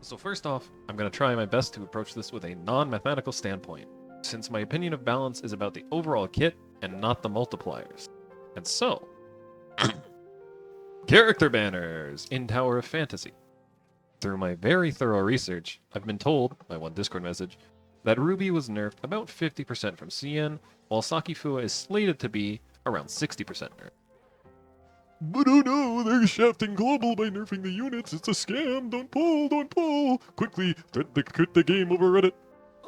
So first off, I'm going to try my best to approach this with a non-mathematical standpoint, since my opinion of balance is about the overall kit and not the multipliers. And so, character banners in Tower of Fantasy. Through my very thorough research, I've been told, by one Discord message, that Ruby was nerfed about 50% from CN, while Saki Fuwa is slated to be around 60% nerfed. But oh no, they're shafting global by nerfing the units. It's a scam. Don't pull, don't pull. Quickly, quit the game over Reddit.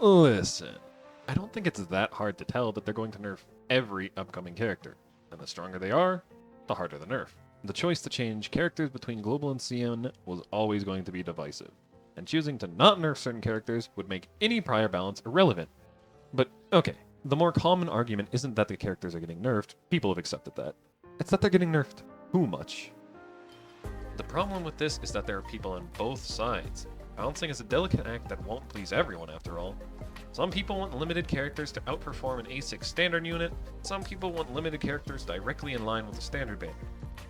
Listen, I don't think it's that hard to tell that they're going to nerf every upcoming character, and the stronger they are, the harder the nerf. The choice to change characters between global and CN was always going to be divisive, and choosing to not nerf certain characters would make any prior balance irrelevant. But okay, the more common argument isn't that the characters are getting nerfed, people have accepted that. It's that they're getting nerfed too much. The problem with this is that there are people on both sides. Balancing is a delicate act that won't please everyone after all. Some people want limited characters to outperform an A6 standard unit, some people want limited characters directly in line with the standard banner.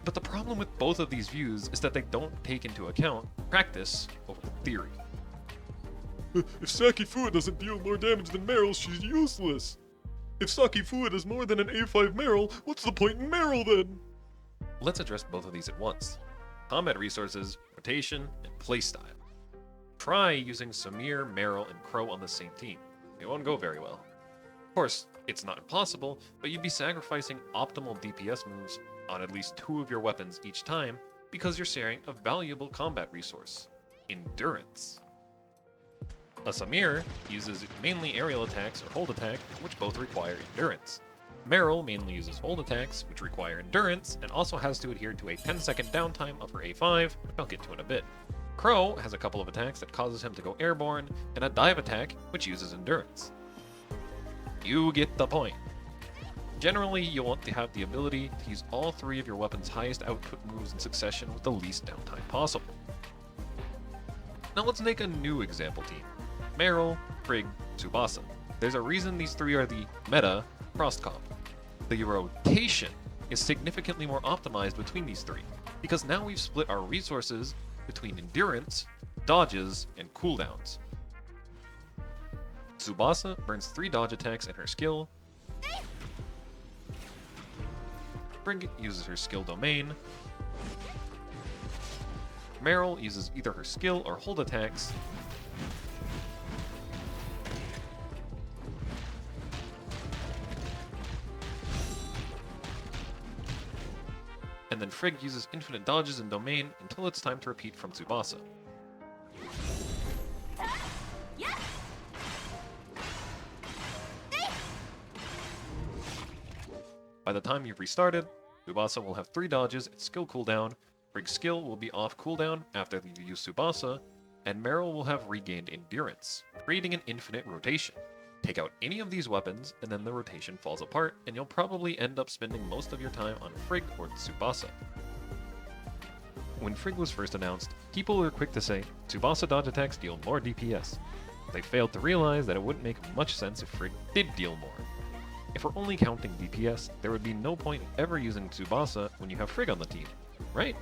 But the problem with both of these views is that they don't take into account practice over theory. If Saki Fuwa doesn't deal more damage than Meryl, she's useless. If Saki Fuwa does more than an A5 Meryl, what's the point in Meryl then? Let's address both of these at once. Combat resources, rotation, and playstyle. Try using Samir, Meryl, and Crow on the same team. It won't go very well. Of course, it's not impossible, but you'd be sacrificing optimal DPS moves on at least 2 of your weapons each time because you're sharing a valuable combat resource, endurance. A Samir uses mainly aerial attacks or hold attack, which both require endurance. Meryl mainly uses hold attacks, which require endurance, and also has to adhere to a 10-second downtime of her A5, which I'll get to in a bit. Crow has a couple of attacks that causes him to go airborne, and a dive attack, which uses endurance. You get the point. Generally, you'll want to have the ability to use all 3 of your weapon's highest output moves in succession with the least downtime possible. Now let's make a new example team. Meryl, Frigg, Tsubasa. There's a reason these 3 are the meta cross-comp. The rotation is significantly more optimized between these 3, because now we've split our resources between endurance, dodges, and cooldowns. Tsubasa burns 3 dodge attacks in her skill. Frigg uses her skill domain. Meryl uses either her skill or hold attacks. And then Frigg uses infinite dodges and domain until it's time to repeat from Tsubasa. By the time you've restarted, Tsubasa will have 3 dodges at skill cooldown, Frigg's skill will be off cooldown after you use Tsubasa, and Meryl will have regained endurance, creating an infinite rotation. Take out any of these weapons, and then the rotation falls apart, and you'll probably end up spending most of your time on Frigg or Tsubasa. When Frigg was first announced, people were quick to say, Tsubasa dodge attacks deal more DPS. They failed to realize that it wouldn't make much sense if Frigg did deal more. If we're only counting DPS, there would be no point in ever using Tsubasa when you have Frigg on the team, right?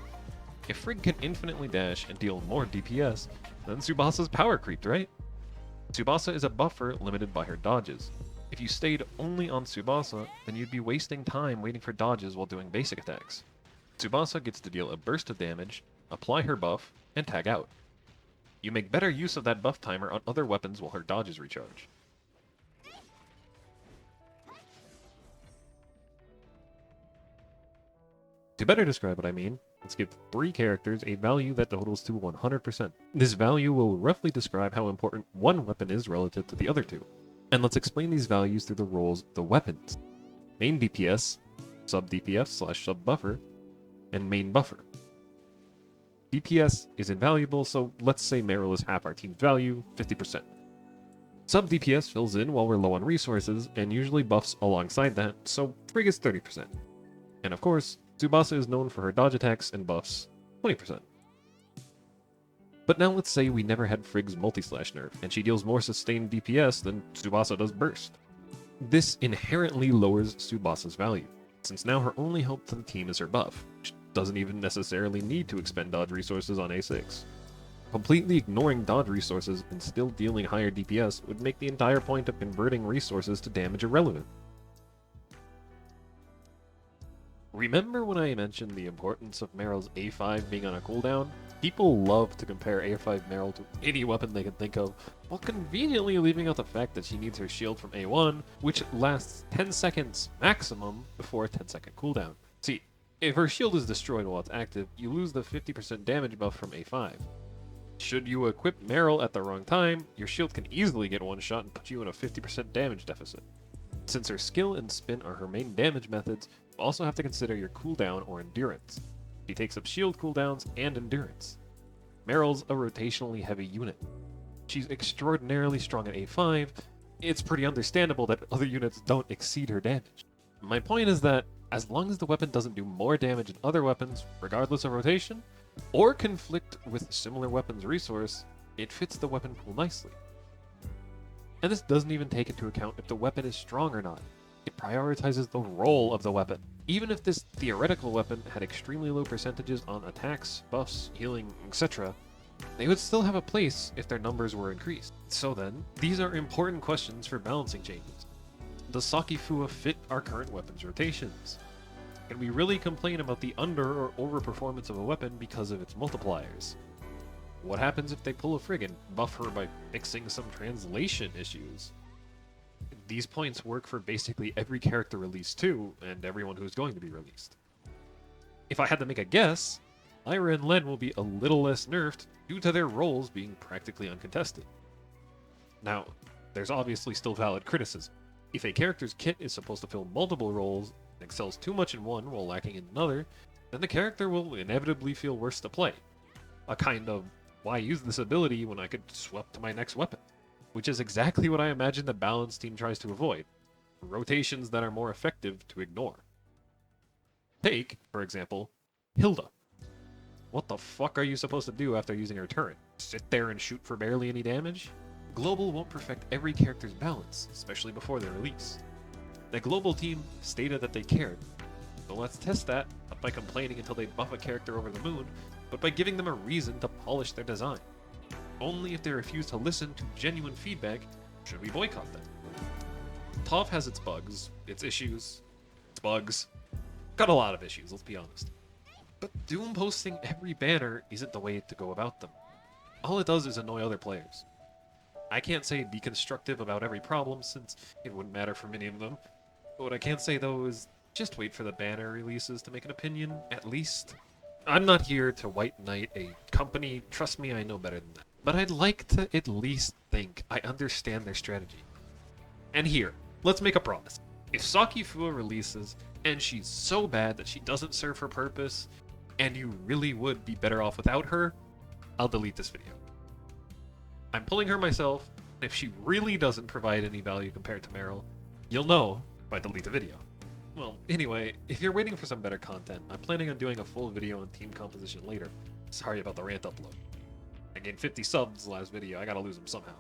If Frigg can infinitely dash and deal more DPS, then Tsubasa's power creeped, right? Tsubasa is a buffer limited by her dodges. If you stayed only on Tsubasa, then you'd be wasting time waiting for dodges while doing basic attacks. Tsubasa gets to deal a burst of damage, apply her buff, and tag out. You make better use of that buff timer on other weapons while her dodges recharge. To better describe what I mean, let's give 3 characters a value that totals to 100%. This value will roughly describe how important one weapon is relative to the other 2. And let's explain these values through the roles of the weapons. Main DPS, sub DPS/sub buffer, and main buffer. DPS is invaluable, so let's say Meryl is half our team's value, 50%. Sub DPS fills in while we're low on resources, and usually buffs alongside that, so Frigg is 30%. And of course, Tsubasa is known for her dodge attacks and buffs, 20%. But now let's say we never had Frigg's multi-slash nerf, and she deals more sustained DPS than Tsubasa does burst. This inherently lowers Tsubasa's value, since now her only help to the team is her buff, which doesn't even necessarily need to expend dodge resources on A6. Completely ignoring dodge resources and still dealing higher DPS would make the entire point of converting resources to damage irrelevant. Remember when I mentioned the importance of Meryl's A5 being on a cooldown? People love to compare A5 Meryl to any weapon they can think of, while conveniently leaving out the fact that she needs her shield from A1, which lasts 10 seconds maximum before a 10-second cooldown. See, if her shield is destroyed while it's active, you lose the 50% damage buff from A5. Should you equip Meryl at the wrong time, your shield can easily get one shot and put you in a 50% damage deficit. Since her skill and spin are her main damage methods, you also have to consider your cooldown or endurance. She takes up shield cooldowns and endurance. Meryl's a rotationally heavy unit. She's extraordinarily strong at A5. It's pretty understandable that other units don't exceed her damage. My point is that as long as the weapon doesn't do more damage than other weapons, regardless of rotation, or conflict with similar weapons resource, it fits the weapon pool nicely. And this doesn't even take into account if the weapon is strong or not. It prioritizes the role of the weapon. Even if this theoretical weapon had extremely low percentages on attacks, buffs, healing, etc., they would still have a place if their numbers were increased. So then, these are important questions for balancing changes. Does Saki Fuwa fit our current weapons rotations? Can we really complain about the under or overperformance of a weapon because of its multipliers? What happens if they pull a frig and buff her by fixing some translation issues? These points work for basically every character released too, and everyone who's going to be released. If I had to make a guess, Lyra and Len will be a little less nerfed due to their roles being practically uncontested. Now, there's obviously still valid criticism. If a character's kit is supposed to fill multiple roles and excels too much in one while lacking in another, then the character will inevitably feel worse to play. A kind of, why use this ability when I could swap to my next weapon? Which is exactly what I imagine the balance team tries to avoid. Rotations that are more effective to ignore. Take, for example, Hilda. What the fuck are you supposed to do after using her turret? Sit there and shoot for barely any damage? Global won't perfect every character's balance, especially before their release. The Global team stated that they cared, so let's test that, not by complaining until they buff a character over the moon, but by giving them a reason to polish their design. Only if they refuse to listen to genuine feedback should we boycott them. ToF has its bugs, its issues, its bugs. Got a lot of issues, let's be honest. But Doom posting every banner isn't the way to go about them. All it does is annoy other players. I can't say be constructive about every problem since it wouldn't matter for many of them. But what I can say though is just wait for the banner releases to make an opinion, at least. I'm not here to white knight a company, trust me, I know better than that. But I'd like to at least think I understand their strategy. And here, let's make a promise. If Saki Fuwa releases, and she's so bad that she doesn't serve her purpose, and you really would be better off without her, I'll delete this video. I'm pulling her myself, and if she really doesn't provide any value compared to Meryl, you'll know if I delete the video. Well, anyway, if you're waiting for some better content, I'm planning on doing a full video on team composition later. Sorry about the rant upload. I gained 50 subs last video, I gotta lose them somehow.